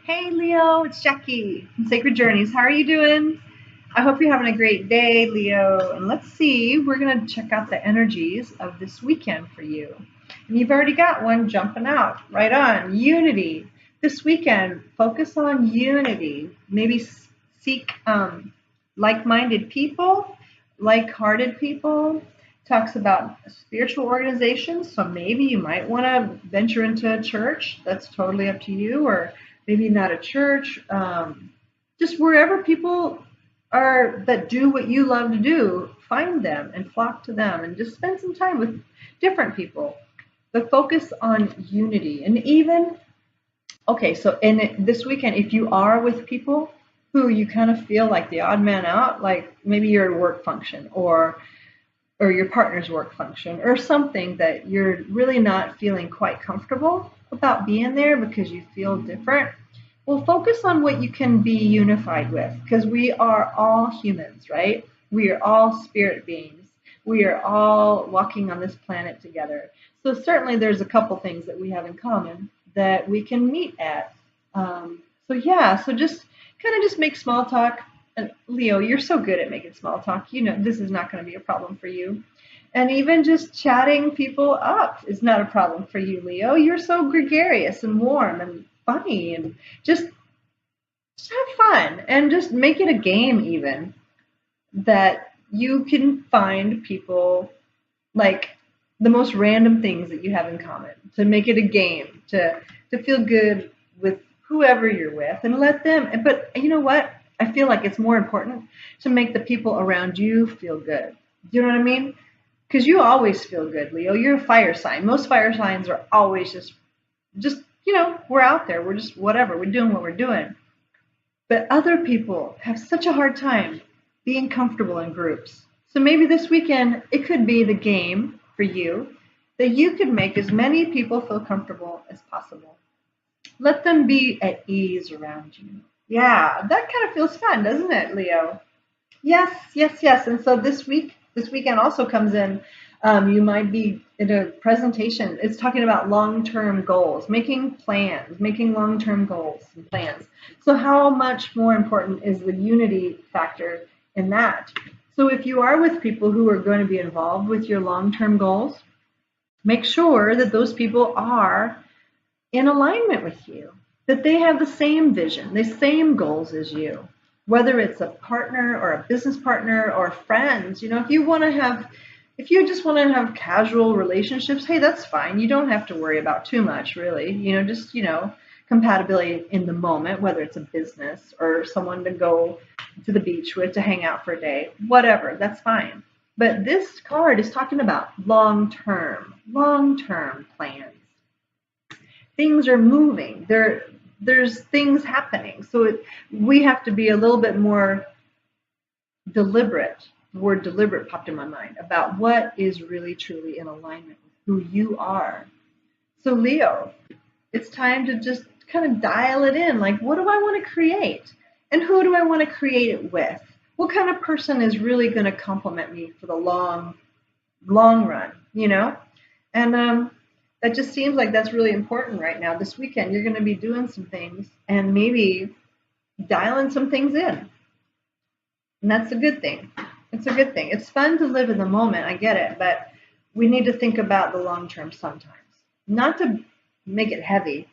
Hey Leo, it's Jackie from Sacred Journeys. How are you doing? I hope you're having a great day, Leo. And let's see, we're going to check out the energies of this weekend for you. And you've already got one jumping out. Right on. Unity. This weekend, focus on unity. Maybe seek like-minded people, like-hearted people. Talks about spiritual organizations, so maybe you might want to venture into a church. That's totally up to you, or maybe not a church. Just wherever people are that do what you love to do, find them and flock to them, and just spend some time with different people. The focus on unity, and even okay. So in this weekend, if you are with people who you kind of feel like the odd man out, like maybe you're at a work function or your partner's work function or something that you're really not feeling quite comfortable about being there because you feel different, well, focus on what you can be unified with because we are all humans, right? We are all spirit beings. We are all walking on this planet together. So certainly there's a couple things that we have in common that we can meet at. So just kind of just make small talk. And Leo, you're so good at making small talk. You know, this is not going to be a problem for you. And even just chatting people up is not a problem for you, Leo. You're so gregarious and warm and funny and just have fun and just make it a game even that you can find people like the most random things that you have in common to make it a game to feel good with whoever you're with and let them, but you know what, I feel like it's more important to make the people around you feel good. Do you know what I mean? Because you always feel good, Leo. You're a fire sign. Most fire signs are always just we're out there, we're just whatever, we're doing what we're doing. But other people have such a hard time being comfortable in groups. So maybe this weekend it could be the game for you that you could make as many people feel comfortable as possible. Let them be at ease around you. Yeah, that kind of feels fun, doesn't it, Leo? Yes, yes, yes. And so this weekend also comes in. You might be in a presentation. It's talking about long-term goals, making plans, making long-term goals and plans. So how much more important is the unity factor in that? So if you are with people who are going to be involved with your long-term goals, make sure that those people are in alignment with you, that they have the same vision, the same goals as you, whether it's a partner or a business partner or friends. If you just want to have casual relationships, hey, that's fine. You don't have to worry about too much, really. Compatibility in the moment, whether it's a business or someone to go to the beach with to hang out for a day, whatever, that's fine. But this card is talking about long-term plans. Things are moving. There's things happening. So we have to be a little bit more deliberate. The word deliberate popped in my mind about what is really truly in alignment with who you are. So Leo, it's time to just kind of dial it in. Like, what do I want to create? And who do I want to create it with? What kind of person is really going to complement me for the long run, And that just seems like that's really important right now. This weekend, you're going to be doing some things and maybe dialing some things in. And that's a good thing. It's a good thing. It's fun to live in the moment. I get it. But we need to think about the long term sometimes. Not to make it heavy,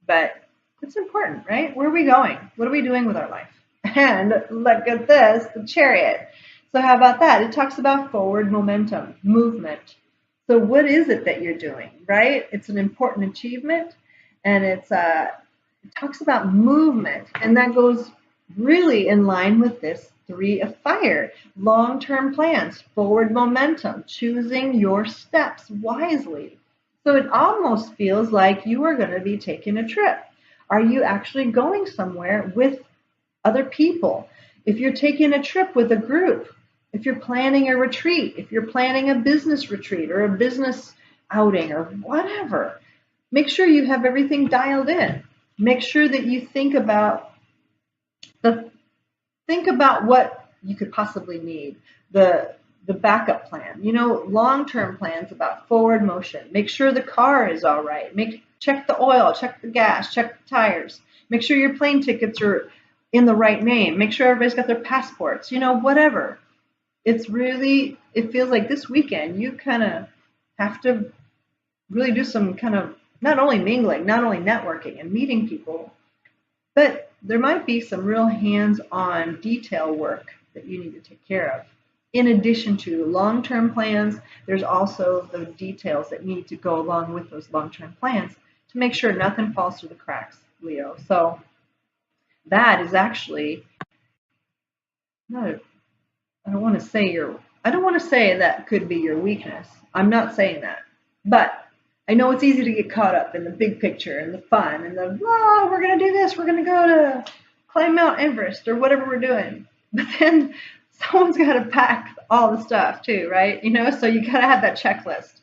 but it's important, right? Where are we going? What are we doing with our life? And look at this, the Chariot. So how about that? It talks about forward momentum, movement. So what is it that you're doing, right? It's an important achievement, and it talks about movement, and that goes really in line with this Three of Fire. Long-term plans, forward momentum, choosing your steps wisely. So it almost feels like you are going to be taking a trip. Are you actually going somewhere with other people? If you're taking a trip with a group, if you're planning a retreat, if you're planning a business retreat or a business outing or whatever, make sure you have everything dialed in. Make sure that you think about what you could possibly need, the backup plan, long-term plans about forward motion. Make sure the car is all right. Check the oil, check the gas, check the tires. Make sure your plane tickets are in the right name. Make sure everybody's got their passports, whatever. It feels like this weekend you kind of have to really do some kind of not only mingling, not only networking and meeting people, but there might be some real hands-on detail work that you need to take care of. In addition to long-term plans, there's also the details that need to go along with those long-term plans to make sure nothing falls through the cracks, Leo. So that is actually not, I don't want to say that could be your weakness. I'm not saying that. But I know it's easy to get caught up in the big picture and the fun and we're going to do this, we're going to go to climb Mount Everest or whatever we're doing. But then someone's got to pack all the stuff too, right? So you got to have that checklist.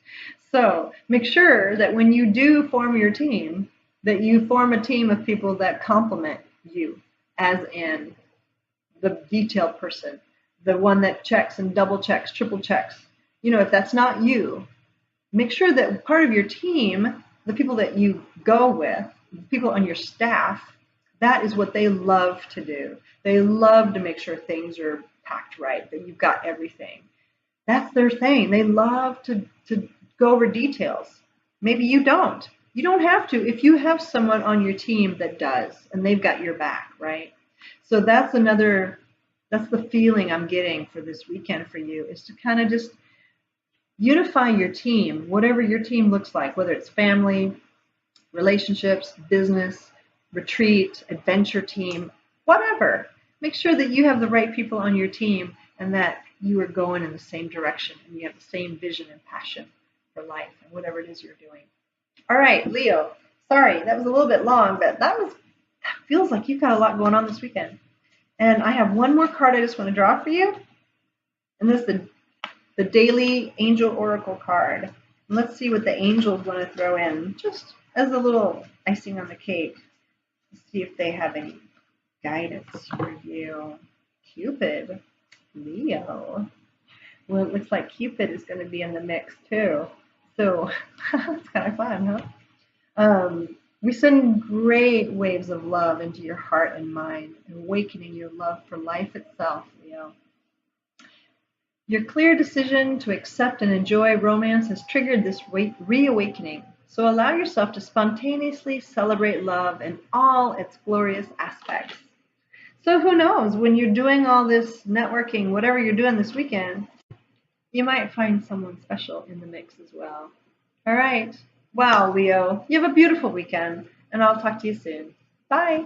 So make sure that when you do form your team, that you form a team of people that complement you, as in the detailed person, the one that checks and double checks, triple checks. If that's not you, make sure that part of your team, the people that you go with, the people on your staff, that is what they love to do. They love to make sure things are packed right, that you've got everything. That's their thing. They love to go over details. Maybe you don't. You don't have to if you have someone on your team that does, and they've got your back, right? So that's the feeling I'm getting for this weekend for you, is to kind of just unify your team, whatever your team looks like, whether it's family, relationships, business, retreat, adventure team, whatever. Make sure that you have the right people on your team and that you are going in the same direction and you have the same vision and passion for life and whatever it is you're doing. All right, Leo. Sorry, that was a little bit long, but that feels like you've got a lot going on this weekend. And I have one more card I just want to draw for you. And this is the Daily Angel Oracle card. And let's see what the angels want to throw in, just as a little icing on the cake. Let's see if they have any guidance for you. Cupid, Leo. Well, it looks like Cupid is going to be in the mix too. So it's kind of fun, huh? We send great waves of love into your heart and mind, awakening your love for life itself, Leo. Your clear decision to accept and enjoy romance has triggered this reawakening. So allow yourself to spontaneously celebrate love in all its glorious aspects. So who knows, when you're doing all this networking, whatever you're doing this weekend, you might find someone special in the mix as well. All right. Wow, Leo, you have a beautiful weekend, and I'll talk to you soon. Bye.